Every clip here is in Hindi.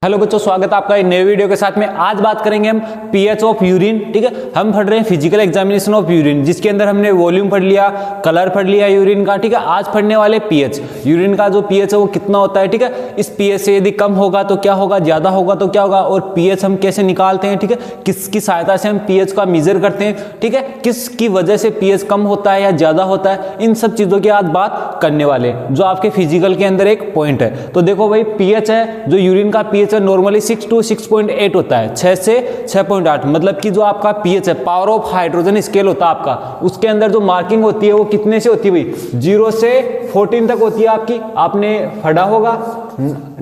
हेलो बच्चों, स्वागत है आपका एक नए वीडियो के साथ में। आज बात करेंगे हम पीएच ऑफ यूरिन। ठीक है, हम पढ़ रहे हैं फिजिकल एग्जामिनेशन ऑफ यूरिन, जिसके अंदर हमने वॉल्यूम पढ़ लिया, कलर पढ़ लिया यूरिन का। ठीक है, आज पढ़ने वाले पीएच, यूरिन का जो पीएच है वो कितना होता है। ठीक है, इस पीएच से यदि कम होगा तो क्या होगा, ज्यादा होगा तो क्या होगा, और पीएच हम कैसे निकालते हैं। ठीक है, किसकी सहायता से हम पीएच का मेजर करते हैं। ठीक है, किसकी वजह से पीएच कम होता है या ज्यादा होता है, इन सब चीजों की आज बात करने वाले हैं, जो आपके फिजिकल के अंदर एक पॉइंट है। तो देखो भाई, पीएच है जो यूरिन का पीएच है नॉर्मली 6 to 6.8 होता है, 6 से 6.8। मतलब कि जो आपका पीएच है, पावर ऑफ हाइड्रोजन स्केल होता है आपका, उसके अंदर जो मार्किंग होती है वो कितने से होती है भाई, 0 से 14 तक होती है आपकी। आपने पढ़ा होगा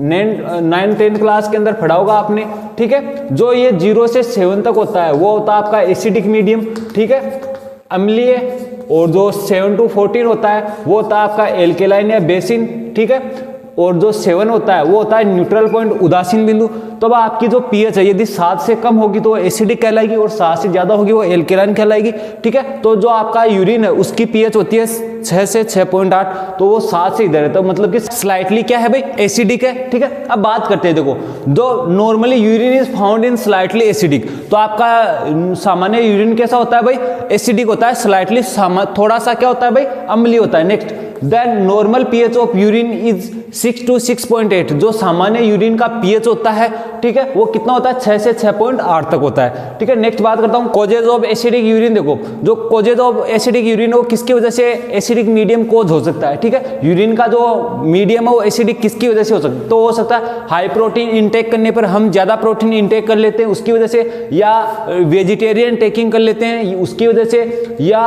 9th-10th क्लास के अंदर पढ़ा होगा आपने। ठीक है, जो ये 0 से 7 तक होता है वो होता है आपका एसिडिक मीडियम। ठीक है, अम्लीय। और जो 7 to 14 होता है वो होता है आपका एल्केलाइन या बेसिन। ठीक है, और जो 7 होता है वो होता है न्यूट्रल पॉइंट, उदासीन बिंदु। तो अब आपकी जो पीएच है यदि 7 से कम होगी तो एसिडिक कहलाएगी, और 7 से ज्यादा होगी वो एल्केलाइन कहलाएगी। ठीक है, तो जो आपका यूरिन है उसकी पीएच होती है 6 से 6.8, तो वो 7 से इधर है, तो मतलब कि स्लाइटली क्या है भाई, एसिडिक है। ठीक है, अब बात करते हैं। देखो, जो normally urine is found in slightly acidic, तो आपका सामान्य यूरिन कैसा होता है भाई, एसिडिक होता है। स्लाइटली थोड़ा सा क्या होता है भाई, अम्लीय होता है। Next, then normal pH of urine is 6 to 6.8। जो सामान्य यूरिन का पीएच होता है, ठीक है, वो कितना होता है, 6 से 6.8 तक होता है। ठीक है, नेक्स्ट बात करता हूं कॉजेज ऑफ एसिडिक यूरिन। देखो, जो कॉजेज ऑफ एसिडिक यूरिन है वो किसकी वजह से एसिडिक मीडियम कोज हो सकता है। ठीक है, यूरिन का जो मीडियम है वो एसिडिक किसकी वजह से हो सकता है, तो हो सकता है हाई प्रोटीन इंटेक करने पर, हम ज्यादा प्रोटीन इंटेक कर लेते हैं उसकी वजह से, या वेजिटेरियन टेकिंग कर लेते हैं उसकी वजह से, या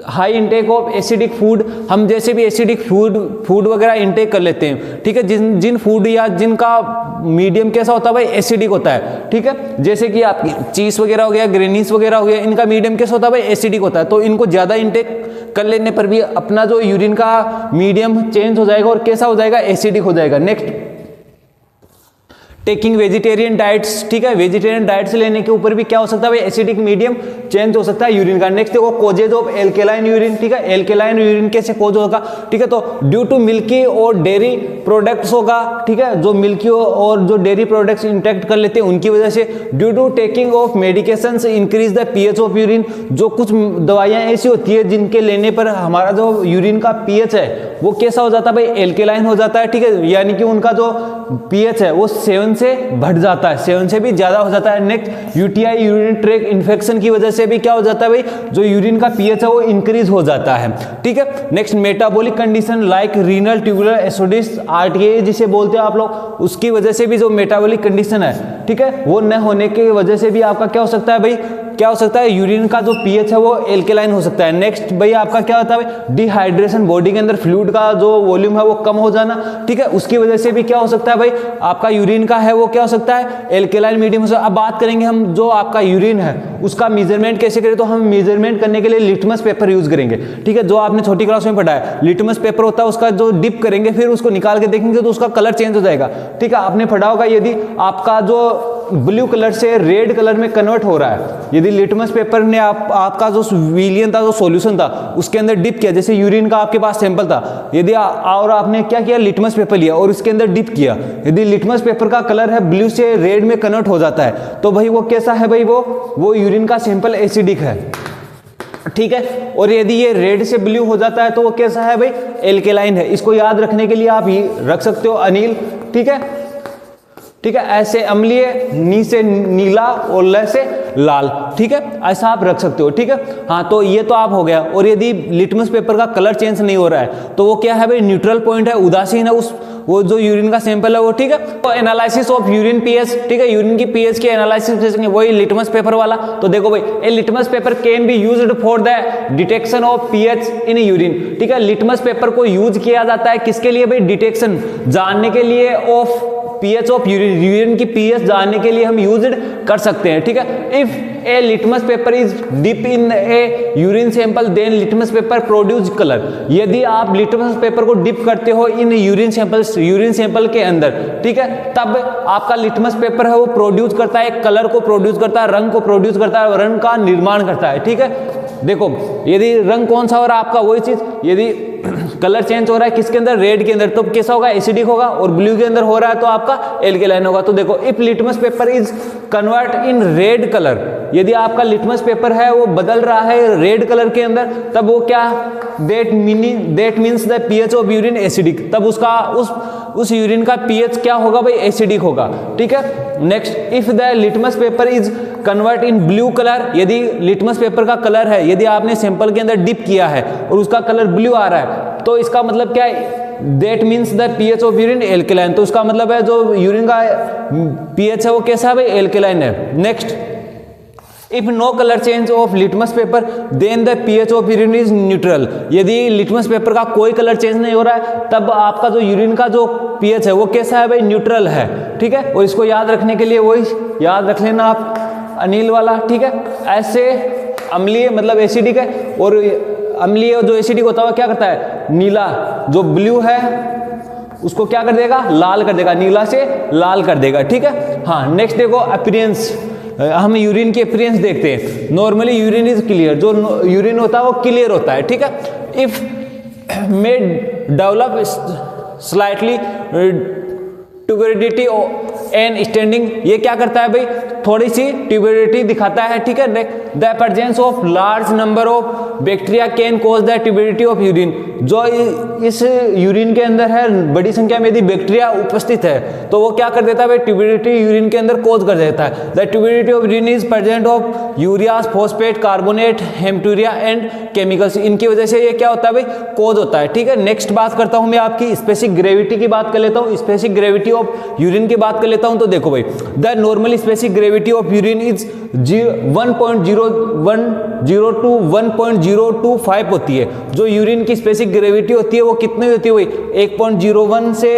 high intake of acidic food, हम जैसे भी एसिडिक फूड वगैरह इंटेक कर लेते हैं। ठीक है, जिन फूड या जिनका मीडियम कैसा होता है भाई, एसिडिक होता है। ठीक है, जैसे कि आपकी चीज वगैरह हो गया, ग्रेनीस वगैरह हो गया, इनका मीडियम कैसा होता है भाई, एसिडिक होता है। तो इनको ज्यादा इंटेक कर लेने पर भी अपना जो यूरिन का मीडियम चेंज हो जाएगा और कैसा हो जाएगा, एसिडिक हो जाएगा। Next, taking vegetarian diets. ठीक है, वेजिटेरियन डाइट्स लेने के ऊपर भी क्या हो सकता है भाई, एसिडिक मीडियम चेंज हो सकता है यूरिन का। नेक्स्ट देखो, कोजेज ऑफ एल्केलाइन यूरिन। ठीक है, एल्केलाइन यूरिन कैसे कोज होगा, ठीक है, तो ड्यू टू मिल्की और डेयरी प्रोडक्ट्स होगा। ठीक है, जो मिल्की और जो डेयरी प्रोडक्ट्स इंटेक्ट कर लेते हैं उनकी वजह से, due to taking of medications increase the pH of urine. जो कुछ दवाइयां ऐसी होती है जिनके लेने पर हमारा जो यूरिन का पीएच है वो कैसा हो जाता है भाई, एल्केलाइन हो जाता है। ठीक है, यानी कि उनका जो पीएच है वो 7 से बढ़ जाता है, 7 से भी ज्यादा हो जाता है। Next, UTI urine track infection की वजह से भी क्या हो जाता है भाई, जो यूरिन का पीएच है वो इंक्रीज हो जाता है। ठीक है, next, metabolic condition like renal tubular acidosis, RTA जिसे बोलते हैं आप लोग, उसकी वजह से भी जो मेटाबॉलिक कंडीशन है, ठीक है, वो न होने की वजह से भी आपका क्या हो सकता है भाई, क्या हो सकता है, यूरिन का जो पीएच है वो एल्केलाइन हो सकता है। नेक्स्ट भाई, आपका क्या होता है, डिहाइड्रेशन, बॉडी के अंदर फ्लूइड का जो वॉल्यूम है वो कम हो जाना। ठीक है, उसकी वजह से भी क्या हो सकता है भाई, आपका यूरिन का है वो क्या हो सकता है, एल्केलाइन मीडियम हो सकता है। अब बात करेंगे हम जो आपका यूरिन है उसका मेजरमेंट कैसे करें, तो हम मेजरमेंट करने के लिए लिटमस पेपर यूज करेंगे। ठीक है, जो आपने छोटी क्लास में पढ़ा है, लिटमस पेपर होता है, उसका जो डिप करेंगे फिर उसको निकाल के देखेंगे तो उसका कलर चेंज हो जाएगा। ठीक है, आपने पढ़ा होगा यदि आपका जो ब्लू कलर से रेड कलर में कन्वर्ट हो रहा है, यदि लिटमस पेपर ने आपका जो विलियन था, जो सॉल्यूशन था, उसके अंदर डिप किया, जैसे यूरिन का आपके पास सैंपल था, यदि और आपने क्या किया, लिटमस पेपर लिया और उसके अंदर डिप किया, यदि लिटमस पेपर का कलर है ब्लू से रेड में कन्वर्ट हो जाता है, तो भाई वो कैसा है भाई, वो यूरिन का सैंपल एसिडिक है। ठीक है, और यदि ये रेड से ब्लू हो जाता है तो वो कैसा है भाई, एल्केलाइन है। इसको याद रखने के लिए आप ये रख सकते हो अनिल। ठीक है, ठीक है, ऐसे अम्लीय, नी से नीला और ल से लाल। ठीक है, ऐसा आप रख सकते हो। ठीक है, हाँ, तो ये तो आप हो गया। और यदि लिटमस पेपर का कलर चेंज नहीं हो रहा है तो वो क्या है भाई, न्यूट्रल पॉइंट है, उदासीन है, वो जो यूरिन का सैंपल है वो। ठीक है, तो एनालिसिस ऑफ यूरिन पीएच। ठीक है, यूरिन की पीएच की एनालिसिस करेंगे, वही लिटमस पेपर वाला। तो देखो भाई, a litmus paper can be used for the detection of pH in urine. ठीक है, लिटमस पेपर को यूज किया जाता है किसके लिए भाई, डिटेक्शन, जानने के लिए of pH of urine, urine की पीएच जानने के लिए हम यूज कर सकते हैं। ठीक है, if a litmus paper is dip in a urine sample then litmus paper produce colour. यदि आप लिटमस पेपर को डिप करते हो इन यूरिन सैंपल के अंदर, ठीक है, तब आपका लिटमस पेपर है वो प्रोड्यूस करता है, कलर को प्रोड्यूस करता है, रंग को प्रोड्यूस करता है, रंग का निर्माण करता है। ठीक है, देखो यदि रंग कौन सा हो रहा है आपका, वही चीज, यदि कलर चेंज हो रहा है किसके अंदर, रेड के अंदर, तो कैसा होगा, एसिडिक होगा, और ब्लू के अंदर हो रहा है तो आपका एल्केलाइन होगा। तो देखो if litmus paper is convert in red colour, यदि आपका लिटमस पेपर है वो बदल रहा है रेड कलर के अंदर, तब वो क्या, that means the pH of urine acidic, तब उसका उस यूरिन का पीएच क्या होगा भाई, एसिडिक होगा। ठीक है। Next, if the litmus paper is convert in blue colour, यदि लिटमस पेपर का कलर है, यदि आपने सैंपल के अंदर डिप किया है और उसका कलर ब्लू आ रहा है, तो इसका मतलब क्या है, that means the pH of urine alkaline, तो उसका मतलब है जो यूरिन का पीएच है वो कैसा है भाई, एल्केलाइन है। Next, if no colour change of litmus paper then the pH of urine is neutral, यदि लिटमस पेपर का कोई कलर चेंज नहीं हो रहा है तब आपका जो यूरिन का जो पीएच है वो कैसा है भाई, न्यूट्रल है। ठीक है। और इसको याद रखने के लिए वही याद रख लेना आप, अनिल वाला। ठीक है। ऐसे अम्लीय मतलब एसिडिक है, और अम्लीय जो एसिडिक होता है क्या करता है, नीला जो ब्लू है उसको क्या कर देगा, लाल कर देगा, नीला से लाल कर देगा। ठीक है। हाँ, नेक्स्ट देखो अपीयरेंस, हम यूरिन की अपीयरेंस देखते हैं। नॉर्मली यूरिन इज क्लियर, जो यूरिन होता है वो क्लियर होता है। ठीक है। If may develop slightly turbidity and standing, ये क्या करता है भाई, थोड़ी सी ट्यूबरिडिटी दिखाता है। ठीक है। The presence of large number of bacteria can cause the turbidity of urine, जो इस यूरिन के अंदर है बड़ी संख्या में यदि बैक्टीरिया उपस्थित है तो वो क्या कर देता है भाई, ट्यूबरिडिटी यूरिन के अंदर कॉज कर देता है। The turbidity of urine is present of ureas, phosphate, carbonate, haematuria and chemicals, इनकी वजह से ये क्या होता है भाई, कॉज होता है। ठीक है। नेक्स्ट बात करता हूं मैं आपकी स्पेसिफिक ग्रेविटी की बात कर लेता हूं, स्पेसिफिक ग्रेविटी ऑफ यूरिन की बात कर लेता हूं। तो देखो भाई, the normal specific gravity of urine is 1.01 to 1.025 होती है। जो यूरिन की स्पेसिफिक ग्रेविटी होती है वो कितनी होती है भाई, 1.01 से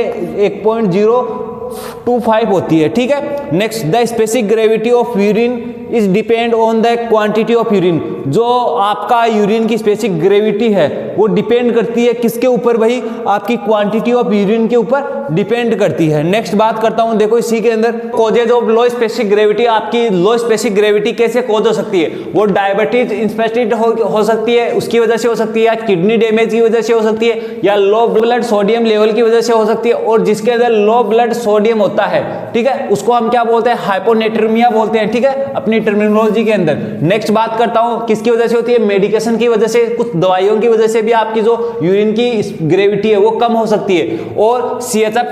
1.025 होती है। ठीक है। Next, the specific gravity of urine is depend on the quantity of urine, जो आपका यूरिन की स्पेसिफिक ग्रेविटी है वो डिपेंड करती है किसके ऊपर भाई, आपकी क्वांटिटी ऑफ यूरिन के ऊपर डिपेंड करती है। नेक्स्ट बात करता हूं, देखो इसी के अंदर causes of low specific gravity, आपकी लो स्पेसिफिक ग्रेविटी कैसे कॉज हो सकती है, वो डायबिटीज इंस्पेक्टेड हो सकती है, उसकी वजह से हो सकती है, या किडनी डैमेज की वजह से हो सकती है, या लो ब्लड सोडियम लेवल की वजह से हो सकती है, और जिसके अंदर लो ब्लड सोडियम होता है, ठीक है, उसको हम क्या बोलते हैं, हाइपोनेट्रीमिया बोलते हैं। ठीक है, अपनी टर्मिनोलॉजी के अंदर। नेक्स्ट बात करता हूं किसकी वजह से होती है, मेडिकेशन की वजह से, कुछ दवाइयों की वजह से भी आपकी जो यूरिन की ग्रेविटी है वो कम हो सकती है, और सीएचएफ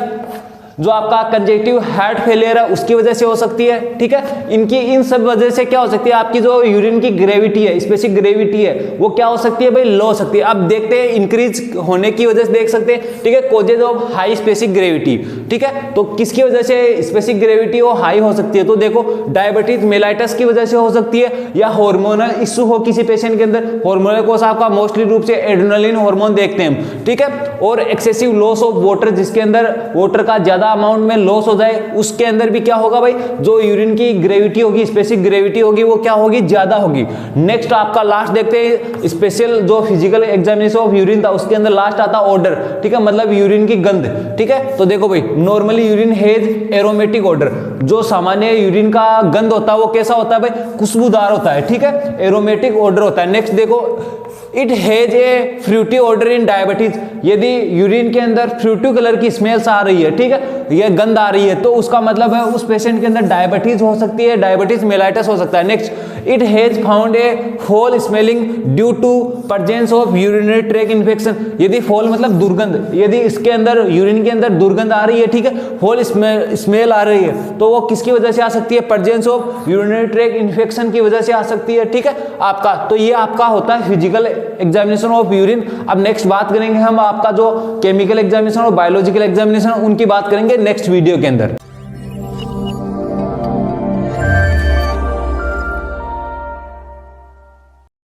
जो आपका कंजेक्टिव हार्ट फेलियर है उसकी वजह से हो सकती है। ठीक है, इनकी इन सब वजह से क्या हो सकती है, आपकी जो यूरिन की ग्रेविटी है, स्पेसिफिक ग्रेविटी है, वो क्या हो सकती है भाई, लो हो सकती है। अब देखते हैं इंक्रीज होने की वजह से देख सकते हैं। ठीक है, causes of high specific gravity. ठीक है, तो किसकी वजह से स्पेसिफिक ग्रेविटी वो हाई हो सकती है, तो देखो डायबिटीज मेलाइटस की वजह से हो सकती है, या हार्मोनल इश्यू हो किसी पेशेंट के अंदर, हार्मोनल कोस आपका मोस्टली रूप से एड्रेनलिन हार्मोन देखते हैं हम। ठीक है, और एक्सेसिव लॉस ऑफ वाटर, जिसके अंदर वाटर का ज्यादा अमाउंट में लॉस हो जाए, उसके अंदर भी क्या होगा भाई, जो यूरिन की ग्रेविटी होगी, स्पेसिफिक ग्रेविटी होगी, वो क्या होगी, ज्यादा होगी। नेक्स्ट आपका लास्ट देखते हैं, स्पेशल जो फिजिकल एग्जामिनेशन ऑफ यूरिन था उसके अंदर लास्ट आता ऑर्डर। ठीक है, मतलब यूरिन की गंध। ठीक है, तो देखो भाई, normally urine has aromatic order, जो सामान्य यूरिन का गंध होता है वो कैसा होता है भाई, खुशबूदार होता है। ठीक है, एरोमेटिक ऑर्डर होता है। नेक्स्ट देखो, it has a fruity odour in diabetes, यदि यूरिन के अंदर फ्रूटी कलर की स्मेल्स आ रही है, ठीक है, ये गंध आ रही है, तो उसका मतलब है उस पेशेंट के अंदर डायबिटीज हो सकती है, डायबिटीज मेलाइटस हो सकता है। Next, it has found a foul smelling due to presence of urinary tract infection, यदि फॉल मतलब दुर्गंध, यदि इसके अंदर यूरिन के अंदर दुर्गंध आ रही है, ठीक है, फॉल स्मेल आ रही है, तो वो किसकी वजह से आ सकती है, presence of urinary tract infection की वजह से आ सकती है। ठीक है, आपका तो ये आपका होता है फिजिकल एग्जामिनेशन ऑफ यूरिन। अब नेक्स्ट बात करेंगे हम आपका जो केमिकल एग्जामिनेशन और बायोलॉजिकल एग्जामिनेशन, उनकी बात करेंगे नेक्स्ट वीडियो के अंदर।